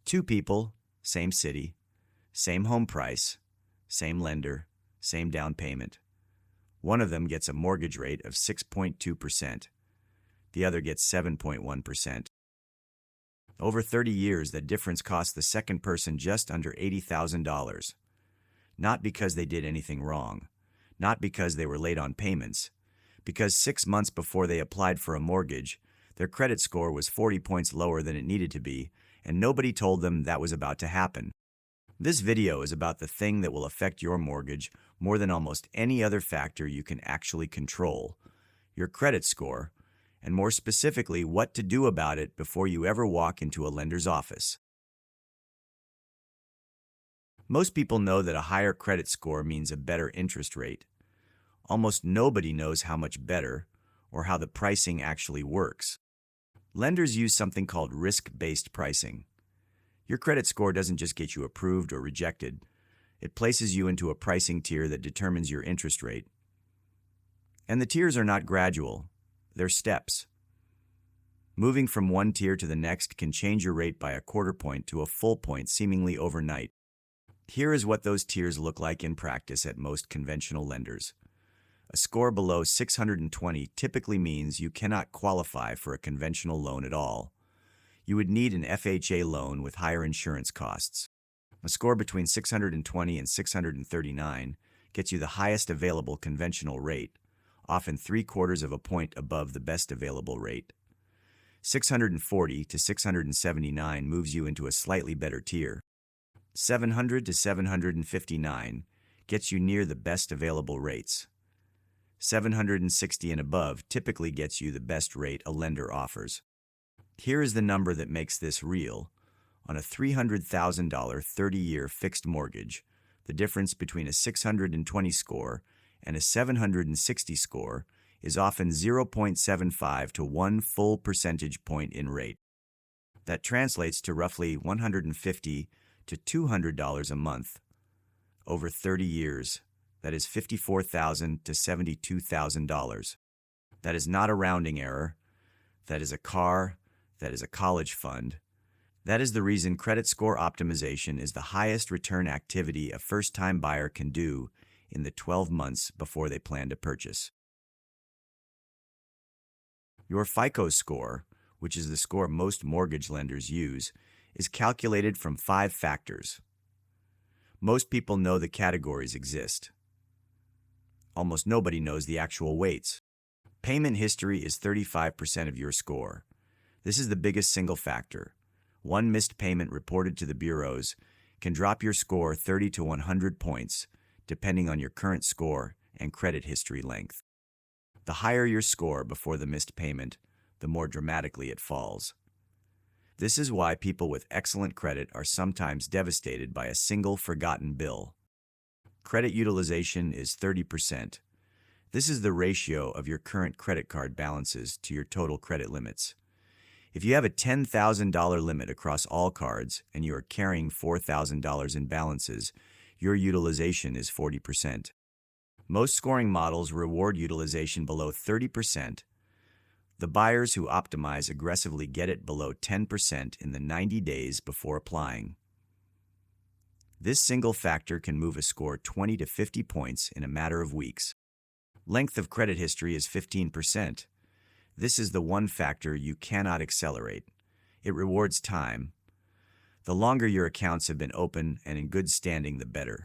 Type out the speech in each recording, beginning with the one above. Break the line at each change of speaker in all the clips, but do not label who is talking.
Two people, same city, same home price, same lender, same down payment. One of them gets a mortgage rate of 6.2%. The other gets 7.1%. Over 30 years, the difference cost the second person just under $80,000. Not because they did anything wrong, not because they were late on payments, because 6 months before they applied for a mortgage, their credit score was 40 points lower than it needed to be, and nobody told them that was about to happen. This video is about the thing that will affect your mortgage more than almost any other factor you can actually control, your credit score, and more specifically, what to do about it before you ever walk into a lender's office. Most people know that a higher credit score means a better interest rate. Almost nobody knows how much better or how the pricing actually works. Lenders use something called risk-based pricing. Your credit score doesn't just get you approved or rejected. It places you into a pricing tier that determines your interest rate. And the tiers are not gradual. They're steps. Moving from one tier to the next can change your rate by a quarter point to a full point seemingly overnight. Here is what those tiers look like in practice at most conventional lenders. A score below 620 typically means you cannot qualify for a conventional loan at all. You would need an FHA loan with higher insurance costs. A score between 620 and 639 gets you the highest available conventional rate, often 3/4 of a point above the best available rate. 640 to 679 moves you into a slightly better tier. 700 to 759 gets you near the best available rates. 760 and above typically gets you the best rate a lender offers. Here is the number that makes this real. On a $300,000 30-year fixed mortgage, the difference between a 620 score and a 760 score is often 0.75 to 1 full percentage point in rate. That translates to roughly $150 to $200 a month. Over 30 years, that is $54,000 to $72,000. That is not a rounding error. That is a car. That is a college fund. That is the reason credit score optimization is the highest return activity a first-time buyer can do in the 12 months before they plan to purchase. Your FICO score, which is the score most mortgage lenders use, is calculated from 5 factors. Most people know the categories exist. Almost nobody knows the actual weights. Payment history is 35% of your score. This is the biggest single factor. One missed payment reported to the bureaus can drop your score 30 to 100 points, depending on your current score and credit history length. The higher your score before the missed payment, the more dramatically it falls. This is why people with excellent credit are sometimes devastated by a single forgotten bill. Credit utilization is 30%. This is the ratio of your current credit card balances to your total credit limits. If you have a $10,000 limit across all cards and you are carrying $4,000 in balances, your utilization is 40%. Most scoring models reward utilization below 30%. The buyers who optimize aggressively get it below 10% in the 90 days before applying. This single factor can move a score 20 to 50 points in a matter of weeks. Length of credit history is 15%. This is the one factor you cannot accelerate. It rewards time. The longer your accounts have been open and in good standing, the better.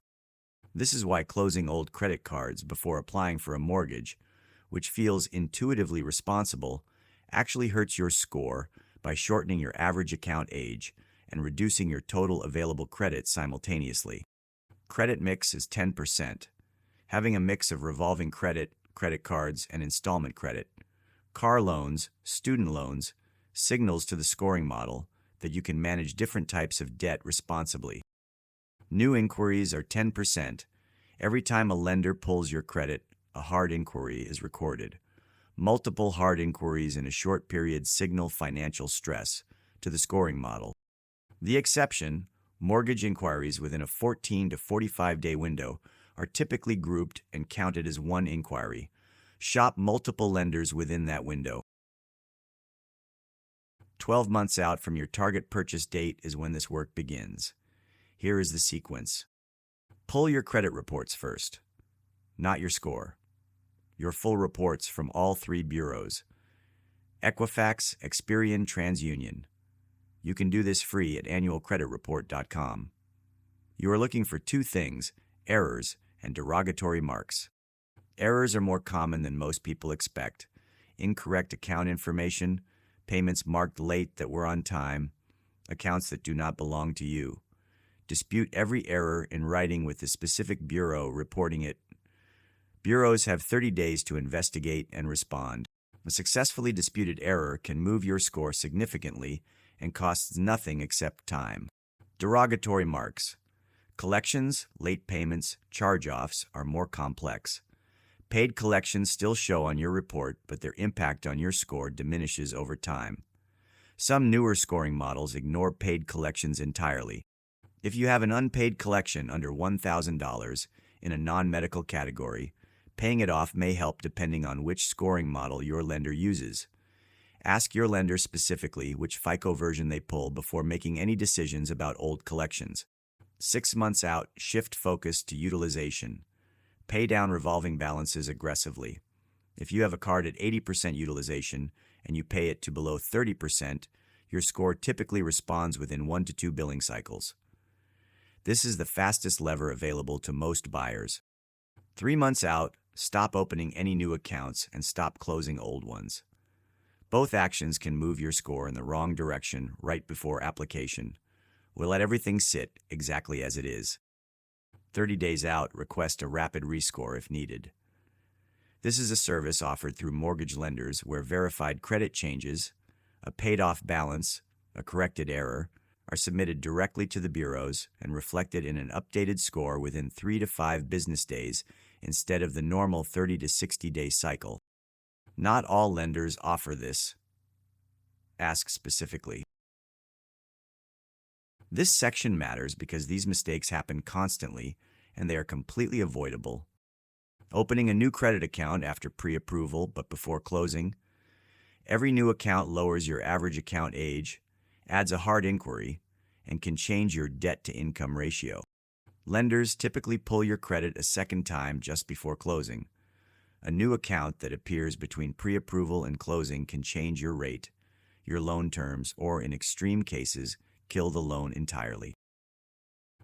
This is why closing old credit cards before applying for a mortgage, which feels intuitively responsible, actually hurts your score by shortening your average account age and reducing your total available credit simultaneously. Credit mix is 10%. Having a mix of revolving credit, credit cards, and installment credit, car loans, student loans, signals to the scoring model that you can manage different types of debt responsibly. New inquiries are 10%. Every time a lender pulls your credit, a hard inquiry is recorded. Multiple hard inquiries in a short period signal financial stress to the scoring model. The exception, mortgage inquiries within a 14 to 45-day window, are typically grouped and counted as one inquiry. Shop multiple lenders within that window. 12 months out from your target purchase date is when this work begins. Here is the sequence. Pull your credit reports first. Not your score. Your full reports from all three bureaus: Equifax, Experian, TransUnion. You can do this free at annualcreditreport.com. You are looking for two things: errors and derogatory marks. Errors are more common than most people expect. Incorrect account information, payments marked late that were on time, accounts that do not belong to you. Dispute every error in writing with the specific bureau reporting it. Bureaus have 30 days to investigate and respond. A successfully disputed error can move your score significantly and costs nothing except time. Derogatory marks. Collections, late payments, charge-offs are more complex. Paid collections still show on your report, but their impact on your score diminishes over time. Some newer scoring models ignore paid collections entirely. If you have an unpaid collection under $1,000 in a non-medical category, paying it off may help depending on which scoring model your lender uses. Ask your lender specifically which FICO version they pull before making any decisions about old collections. 6 months out, shift focus to utilization. Pay down revolving balances aggressively. If you have a card at 80% utilization and you pay it to below 30%, your score typically responds within 1 to 2 billing cycles. This is the fastest lever available to most buyers. 3 months out, stop opening any new accounts and stop closing old ones. Both actions can move your score in the wrong direction right before application. We'll let everything sit exactly as it is. 30 days out, request a rapid rescore if needed. This is a service offered through mortgage lenders where verified credit changes, a paid-off balance, a corrected error, are submitted directly to the bureaus and reflected in an updated score within 3 to 5 business days instead of the normal 30 to 60-day cycle. Not all lenders offer this. Ask specifically. This section matters because these mistakes happen constantly and they are completely avoidable. Opening a new credit account after pre-approval but before closing. Every new account lowers your average account age, adds a hard inquiry, and can change your debt-to-income ratio. Lenders typically pull your credit a second time just before closing. A new account that appears between pre-approval and closing can change your rate, your loan terms, or in extreme cases, kill the loan entirely.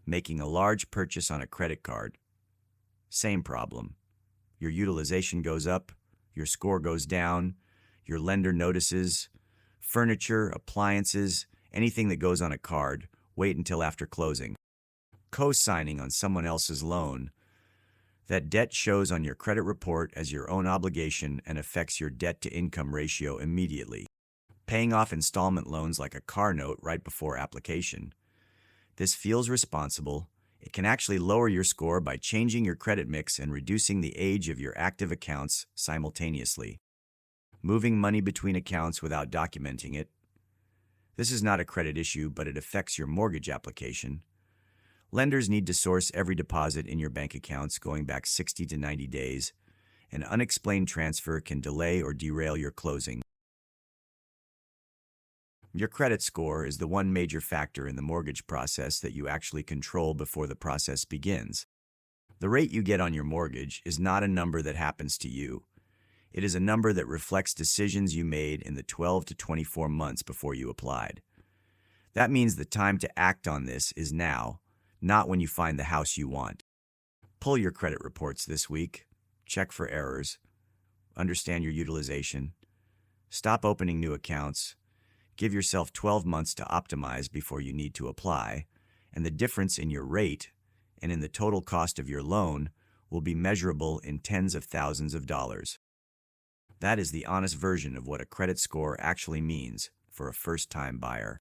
Making a large purchase on a credit card. Same problem. Your utilization goes up, your score goes down, your lender notices. Furniture, appliances, anything that goes on a card, wait until after closing. Co-signing on someone else's loan. That debt shows on your credit report as your own obligation and affects your debt-to-income ratio immediately. Paying off installment loans like a car note right before application. This feels responsible. It can actually lower your score by changing your credit mix and reducing the age of your active accounts simultaneously. Moving money between accounts without documenting it. This is not a credit issue, but it affects your mortgage application. Lenders need to source every deposit in your bank accounts going back 60 to 90 days. An unexplained transfer can delay or derail your closing. Your credit score is the one major factor in the mortgage process that you actually control before the process begins. The rate you get on your mortgage is not a number that happens to you. It is a number that reflects decisions you made in the 12 to 24 months before you applied. That means the time to act on this is now, not when you find the house you want. Pull your credit reports this week. Check for errors. Understand your utilization. Stop opening new accounts. Give yourself 12 months to optimize before you need to apply, and the difference in your rate and in the total cost of your loan will be measurable in tens of thousands of dollars. That is the honest version of what a credit score actually means for a first-time buyer.